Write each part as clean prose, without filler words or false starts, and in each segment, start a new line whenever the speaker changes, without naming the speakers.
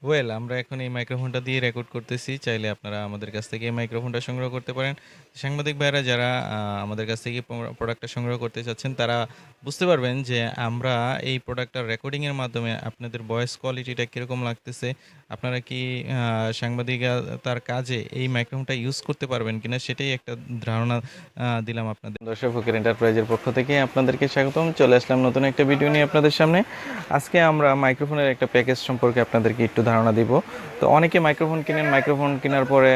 আমরা এখন এই মাইক্রোফোনটা দিয়ে রেকর্ড করতেছি। চাইলে আপনারা আমাদের কাছ থেকে এই মাইক্রোফোনটা সংগ্রহ করতে পারেন। সাংবাদিক ভাইয়েরা যারা আমাদের কাছ থেকে প্রোডাক্টটা সংগ্রহ করতে চাচ্ছেন, তারা বুঝতে পারবেন যে আমরা এই প্রোডাক্টটা রেকর্ডিং এর মাধ্যমে আপনাদের ভয়েস কোয়ালিটিটা কিরকম লাগতেছে। আপনারা কি সাংবাদিকতার কাজে এই মাইক্রোফোনটা ইউজ করতে পারবেন কিনা, সেটাই একটা ধারণা দিলাম আপনাদের। দর্শক ফকির এন্টারপ্রাইজের পক্ষ থেকে আপনাদেরকে স্বাগতম। চলে আসলাম নতুন একটা ভিডিও নিয়ে আপনাদের সামনে। আজকে আমরা মাইক্রোফোনের একটা প্যাকেজ সম্পর্কে আপনাদেরকে একটু ধারণা দিব। তো অনেকে মাইক্রোফোন কিনেন, মাইক্রোফোন কেনার পরে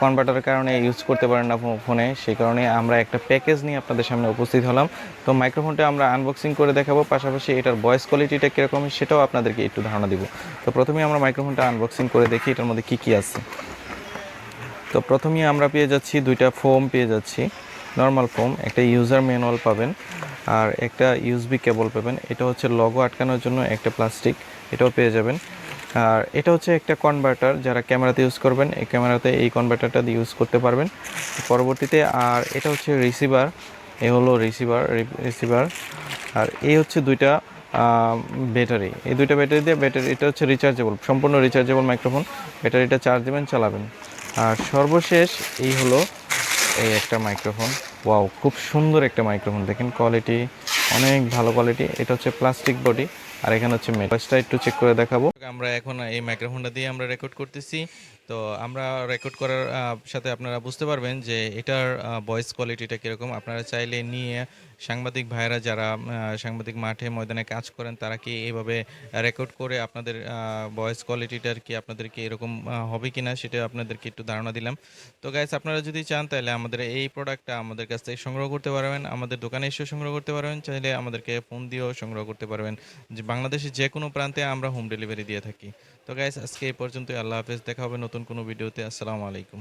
কনভার্টারের কারণে ইউজ করতে পারেন না ফোনে, সেই কারণে আমরা একটা প্যাকেজ নিয়ে আপনাদের সামনে উপস্থিত হলাম। তো মাইক্রোফোনটা আমরা আনবক্সিং করে দেখাবো, পাশাপাশি এটার ভয়েস কোয়ালিটিটা কীরকম সেটাও আপনাদেরকে একটু ধারণা দিব। তো প্রথমে আমরা মাইক্রোফোনটা আনবক্সিং করে দেখি এটার মধ্যে কী কী আছে। তো প্রথমেই আমরা পেয়ে যাচ্ছি দুইটা ফোম পেয়ে যাচ্ছি, নর্মাল ফোম, একটা ইউজার ম্যানুয়াল পাবেন আর একটা ইউএসবি কেবল পাবেন। এটা হচ্ছে লগো আটকানোর জন্য একটা প্লাস্টিক, এটাও পেয়ে যাবেন। আর এটা হচ্ছে একটা কনভার্টার, যারা ক্যামেরাতে ইউজ করবেন এই ক্যামেরাতে এই কনভার্টারটা দিয়ে ইউজ করতে পারবেন পরবর্তীতে। আর এটা হচ্ছে রিসিভার, এ হলো রিসিভার। আর এই হচ্ছে দুইটা ব্যাটারি, এই দুইটা ব্যাটারি দিয়ে এটা হচ্ছে রিচার্জেবল, সম্পূর্ণ রিচার্জেবল মাইক্রোফোন। ব্যাটারিটা চার্জ দেবেন, চালাবেন। আর সর্বশেষ এই হলো এই একটা মাইক্রোফোন। ওয়াও, খুব সুন্দর একটা মাইক্রোফোন, দেখেন কোয়ালিটি অনেক ভালো কোয়ালিটি। এটা হচ্ছে প্লাস্টিক বডি আর এখানে হচ্ছে মেটালটা একটু চেক করে দেখাবো। আমরা এখন এই মাইক্রোফোনটা দিয়ে আমরা রেকর্ড করতেছি। তো আমরা রেকর্ড করার সাথে আপনারা বুঝতে পারবেন যে এটার ভয়েস কোয়ালিটিটা কীরকম। আপনারা চাইলে নিয়ে সাংবাদিক ভাইয়েরা যারা সাংবাদিক মাঠে ময়দানে কাজ করেন, তারা কি এভাবে রেকর্ড করে আপনাদের ভয়েস কোয়ালিটিটার কি আপনাদেরকে এরকম হবে কিনা সেটা আপনাদেরকে একটু ধারণা দিলাম। তো গাইস, আপনারা যদি চান তাহলে আমাদের এই প্রোডাক্টটা আমাদের কাছ থেকে সংগ্রহ করতে পারবেন, আমাদের দোকানে এসেও সংগ্রহ করতে পারবেন, চাইলে আমাদেরকে ফোন দিয়েও সংগ্রহ করতে পারবেন। যে বাংলাদেশের যে কোনো প্রান্তে আমরা হোম ডেলিভারি দিয়ে থাকি। তো গাইস, আজকে এই পর্যন্তই। আল্লাহ হাফেজ, দেখা হবে নতুন কোনো ভিডিওতে। আসসালামু আলাইকুম।